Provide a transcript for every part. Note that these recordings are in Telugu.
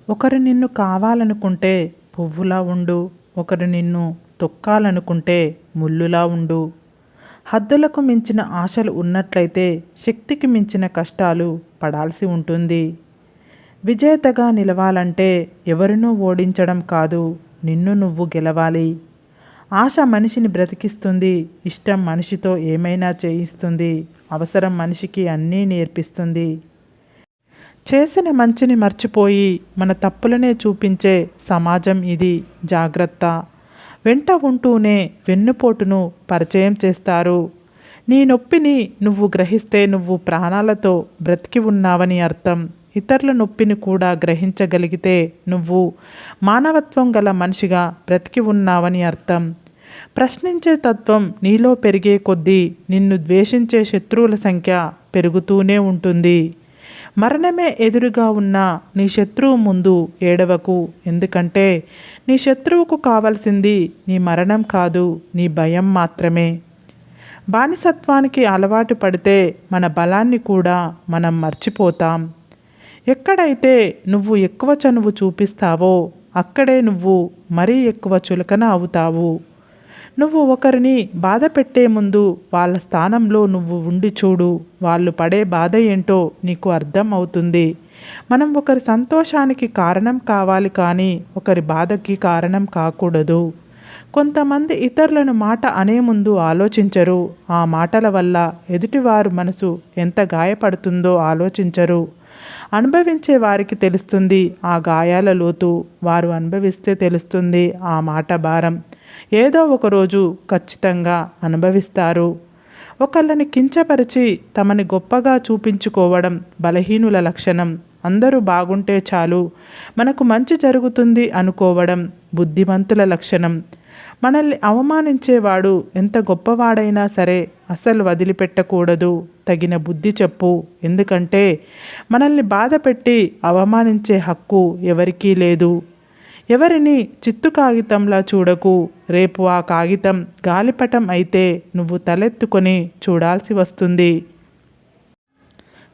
ఒకరు నిన్ను కావాలనుకుంటే పువ్వులా ఉండు. ఒకరు నిన్ను తొక్కాలనుకుంటే ముల్లులా ఉండు. హద్దులకు మించిన ఆశలు ఉన్నట్లయితే శక్తికి మించిన కష్టాలు పడాల్సి ఉంటుంది. విజేతగా నిలవాలంటే ఎవరినూ ఓడించడం కాదు, నిన్ను నువ్వు గెలవాలి. ఆశ మనిషిని బ్రతికిస్తుంది. ఇష్టం మనిషితో ఏమైనా చేయిస్తుంది. అవసరం మనిషికి అన్నీ నేర్పిస్తుంది. చేసిన మంచిని మర్చిపోయి మన తప్పులనే చూపించే సమాజం ఇది. జాగ్రత్త. వెంట ఉంటూనే వెన్నుపోటును పరిచయం చేస్తారు. నీ నొప్పిని నువ్వు గ్రహిస్తే నువ్వు ప్రాణాలతో బ్రతికి ఉన్నావని అర్థం. ఇతరుల నొప్పిని కూడా గ్రహించగలిగితే నువ్వు మానవత్వం గల మనిషిగా బ్రతికి ఉన్నావని అర్థం. ప్రశ్నించే తత్వం నీలో పెరిగే కొద్దీ నిన్ను ద్వేషించే శత్రువుల సంఖ్య పెరుగుతూనే ఉంటుంది. మరణమే ఎదురుగా ఉన్న నీ శత్రువు ముందు ఏడవకు. ఎందుకంటే నీ శత్రువుకు కావాల్సింది నీ మరణం కాదు, నీ భయం మాత్రమే. బానిసత్వానికి అలవాటు పడితే మన బలాన్ని కూడా మనం మర్చిపోతాం. ఎక్కడైతే నువ్వు ఎక్కువ చనువు చూపిస్తావో అక్కడే నువ్వు మరీ ఎక్కువ చులకన అవుతావు. నువ్వు ఒకరిని బాధ పెట్టే ముందు వాళ్ళ స్థానంలో నువ్వు ఉండి చూడు. వాళ్ళు పడే బాధ ఏంటో నీకు అర్థం అవుతుంది. మనం ఒకరి సంతోషానికి కారణం కావాలి కానీ ఒకరి బాధకి కారణం కాకూడదు. కొంతమంది ఇతరులను మాట అనే ముందు ఆలోచించరు. ఆ మాటల వల్ల ఎదుటివారు మనసు ఎంత గాయపడుతుందో ఆలోచించరు. అనుభవించే వారికి తెలుస్తుంది ఆ గాయాల లోతు. వారు అనుభవిస్తే తెలుస్తుంది ఆ మాట భారం. ఏదో ఒకరోజు ఖచ్చితంగా అనుభవిస్తారు. ఒకళ్ళని కించపరిచి తమని గొప్పగా చూపించుకోవడం బలహీనుల లక్షణం. అందరూ బాగుంటే చాలు, మనకు మంచి జరుగుతుంది అనుకోవడం బుద్ధిమంతుల లక్షణం. మనల్ని అవమానించేవాడు ఎంత గొప్పవాడైనా సరే అసలు వదిలిపెట్టకూడదు. తగిన బుద్ధి చెప్పు. ఎందుకంటే మనల్ని బాధపెట్టి అవమానించే హక్కు ఎవరికీ లేదు. ఎవరిని చిత్తు కాగితంలా చూడకు. రేపు ఆ కాగితం గాలిపటం అయితే నువ్వు తలెత్తుకొని చూడాల్సి వస్తుంది.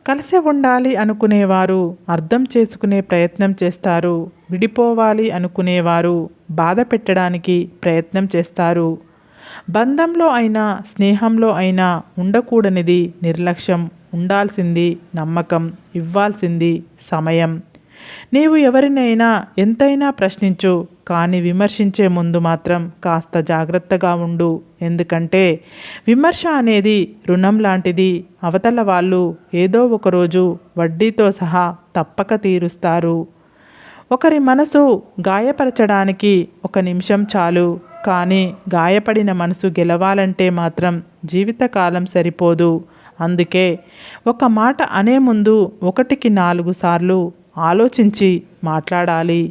కలిసి ఉండాలి అనుకునేవారు అర్థం చేసుకునే ప్రయత్నం చేస్తారు. విడిపోవాలి అనుకునేవారు బాధ పెట్టడానికి ప్రయత్నం చేస్తారు. బంధంలో అయినా స్నేహంలో అయినా ఉండకూడనిది నిర్లక్ష్యం. ఉండాల్సింది నమ్మకం. ఇవ్వాల్సింది సమయం. నీవు ఎవరినైనా ఎంతైనా ప్రశ్నించు, కానీ విమర్శించే ముందు మాత్రం కాస్త జాగ్రత్తగా ఉండు. ఎందుకంటే విమర్శ అనేది రుణం లాంటిది. అవతల వాళ్ళు ఏదో ఒకరోజు వడ్డీతో సహా తప్పక తీరుస్తారు. ఒకరి మనసు గాయపరచడానికి 1 నిమిషం చాలు, కానీ గాయపడిన మనసు గెలవాలంటే మాత్రం జీవితకాలం సరిపోదు. అందుకే ఒక మాట అనే ముందు 1కి 4 సార్లు ఆలోచించి మాట్లాడాలి.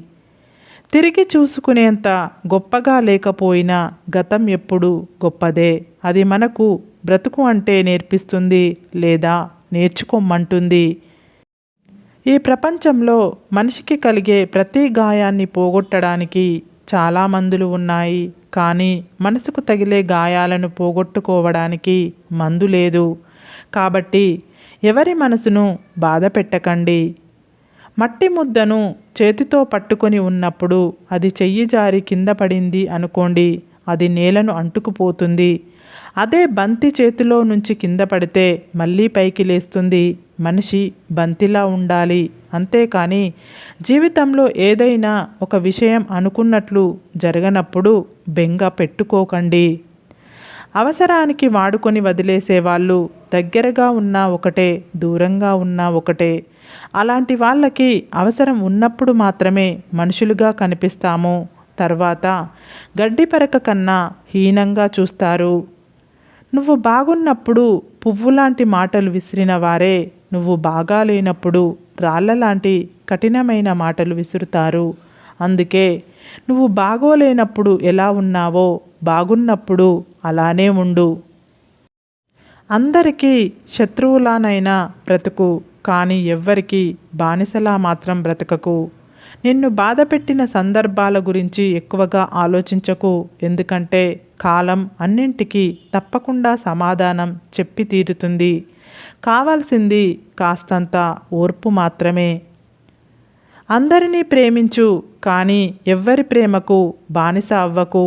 తిరిగి చూసుకునేంత గొప్పగా లేకపోయినా గతం ఎప్పుడు గొప్పదే. అది మనకు బ్రతుకు అంటే నేర్పిస్తుంది లేదా నేర్చుకోమంటుంది. ఈ ప్రపంచంలో మనిషికి కలిగే ప్రతి గాయాన్ని పోగొట్టడానికి చాలా మందులు ఉన్నాయి. కానీ మనసుకు తగిలే గాయాలను పోగొట్టుకోవడానికి మందు లేదు. కాబట్టి ఎవరి మనసును బాధ పెట్టకండి. మట్టి ముద్దను చేతితో పట్టుకొని ఉన్నప్పుడు అది చెయ్యి జారి కింద పడింది అనుకోండి, అది నేలను అంటుకుపోతుంది. అదే బంతి చేతిలో నుంచి కింద పడితే మళ్ళీ పైకి లేస్తుంది. మనిషి బంతిలా ఉండాలి. అంతేకాని జీవితంలో ఏదైనా ఒక విషయం అనుకున్నట్లు జరగనప్పుడు బెంగ పెట్టుకోకండి. అవసరానికి వాడుకొని వదిలేసే వాళ్ళు దగ్గరగా ఉన్నా ఒకటే, దూరంగా ఉన్నా ఒకటే. అలాంటి వాళ్ళకి అవసరం ఉన్నప్పుడు మాత్రమే మనుషులుగా కనిపిస్తాము. తర్వాత గడ్డిపరక కన్నా హీనంగా చూస్తారు. నువ్వు బాగున్నప్పుడు పువ్వులాంటి మాటలు విసిరిన వారే నువ్వు బాగాలేనప్పుడు రాళ్ళలాంటి కఠినమైన మాటలు విసురుతారు. అందుకే నువ్వు బాగోలేనప్పుడు ఎలా ఉన్నావో బాగున్నప్పుడు అలానే ఉండు. అందరికీ శత్రువులానైనా బ్రతుకు, కానీ ఎవ్వరికి బానిసలా మాత్రం బ్రతకకు. నిన్ను బాధపెట్టిన సందర్భాల గురించి ఎక్కువగా ఆలోచించకు. ఎందుకంటే కాలం అన్నింటికీ తప్పకుండా సమాధానం చెప్పి తీరుతుంది. కావాల్సింది కాస్తంత ఓర్పు మాత్రమే. అందరినీ ప్రేమించు, కానీ ఎవ్వరి ప్రేమకు బానిస అవ్వకు.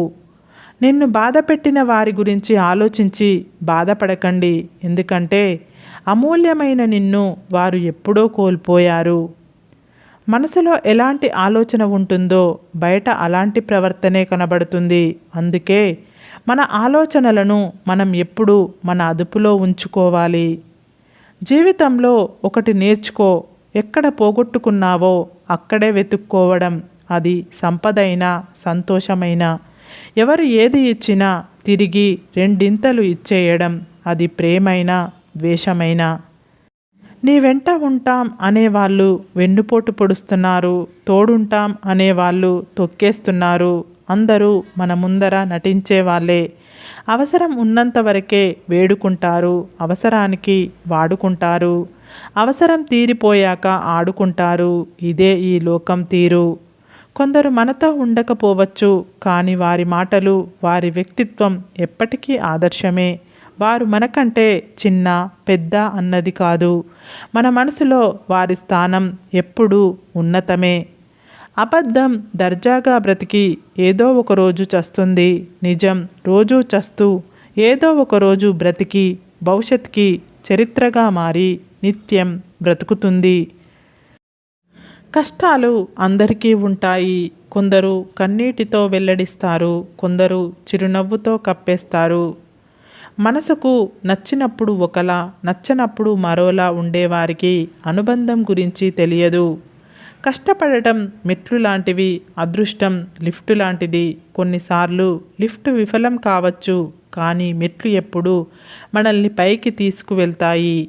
నిన్ను బాధపెట్టిన వారి గురించి ఆలోచించి బాధపడకండి. ఎందుకంటే అమూల్యమైన నిన్ను వారు ఎప్పుడో కోల్పోయారు. మనసులో ఎలాంటి ఆలోచన ఉంటుందో బయట అలాంటి ప్రవర్తనే కనబడుతుంది. అందుకే మన ఆలోచనలను మనం ఎప్పుడూ మన అదుపులో ఉంచుకోవాలి. జీవితంలో ఒకటి నేర్చుకో, ఎక్కడ పోగొట్టుకున్నావో అక్కడే వెతుక్కోవడం. అది సంపదైనా సంతోషమైనా. ఎవరు ఏది ఇచ్చినా తిరిగి రెండింతలు ఇచ్చేయడం. అది ప్రేమైనా ద్వేషమైనా. నీ వెంట ఉంటాం అనేవాళ్ళు వెన్నుపోటు పొడుస్తున్నారు, తోడుంటాం అనేవాళ్ళు తొక్కేస్తున్నారు. అందరూ మన ముందర నటించే వాళ్ళే. అవసరం ఉన్నంత వరకే వేడుకుంటారు, అవసరానికి వాడుకుంటారు. అవసరం తీరిపోయాక ఆడుకుంటారు. ఇదే ఈ లోకం తీరు. కొందరు మనతో ఉండకపోవచ్చు, కానీ వారి మాటలు, వారి వ్యక్తిత్వం ఎప్పటికీ ఆదర్శమే. వారు మనకంటే చిన్న పెద్ద అన్నది కాదు, మన మనసులో వారి స్థానం ఎప్పుడూ ఉన్నతమే. అబద్ధం దర్జాగా బ్రతికి ఏదో ఒక రోజు చస్తుంది. నిజం రోజూ చస్తూ ఏదో ఒక రోజు బ్రతికి భవిష్యత్తుకి చరిత్రగా మారి నిత్యం బ్రతుకుతుంది. కష్టాలు అందరికీ ఉంటాయి. కొందరు కన్నీటితో వెల్లడిస్తారు, కొందరు చిరునవ్వుతో కప్పేస్తారు. మనసుకు నచ్చినప్పుడు ఒకలా, నచ్చనప్పుడు మరోలా ఉండేవారికి అనుబంధం గురించి తెలియదు. కష్టపడటం మెట్లు లాంటివి, అదృష్టం లిఫ్ట్ లాంటిది. కొన్నిసార్లు లిఫ్ట్ విఫలం కావచ్చు, కానీ మెట్లు ఎప్పుడూ మనల్ని పైకి తీసుకువెళ్తాయి.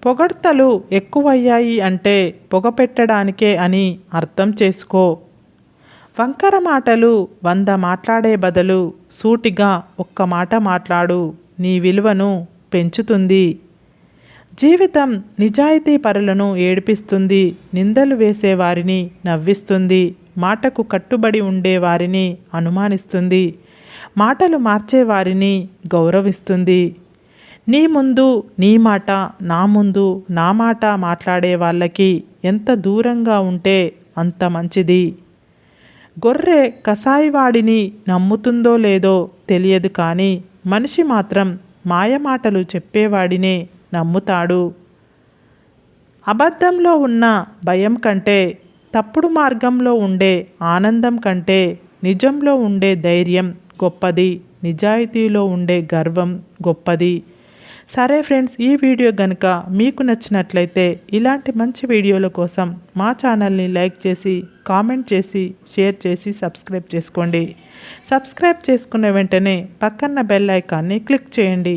పొగడ్తలు ఎక్కువయ్యాయి అంటే పొగ పెట్టడానికే అని అర్థం చేసుకో. వంకర మాటలు 100 మాట్లాడే బదులు సూటిగా ఒక్క మాట మాట్లాడు. నీ విలువను పెంచుతుంది. జీవితం నిజాయితీ పరులను ఏడిపిస్తుంది, నిందలు వేసేవారిని నవ్విస్తుంది, మాటకు కట్టుబడి ఉండేవారిని అనుమానిస్తుంది, మాటలు మార్చేవారిని గౌరవిస్తుంది. నీ ముందు నీ మాట, నా ముందు నా మాట మాట్లాడే వాళ్ళకి ఎంత దూరంగా ఉంటే అంత మంచిది. గొర్రె కసాయివాడిని నమ్ముతుందో లేదో తెలియదు, కానీ మనిషి మాత్రం మాయమాటలు చెప్పేవాడినే నమ్ముతాడు. అబద్ధంలో ఉన్న భయం కంటే, తప్పుడు మార్గంలో ఉండే ఆనందం కంటే నిజంలో ఉండే ధైర్యం గొప్పది, నిజాయితీలో ఉండే గర్వం గొప్పది. సరే ఫ్రెండ్స్, ఈ వీడియో కనుక మీకు నచ్చినట్లయితే ఇలాంటి మంచి వీడియోల కోసం మా ఛానల్ని లైక్ చేసి, కామెంట్ చేసి, షేర్ చేసి సబ్స్క్రైబ్ చేసుకోండి. సబ్స్క్రైబ్ చేసుకున్న వెంటనే పక్కన్న బెల్ ఐకాన్ని క్లిక్ చేయండి.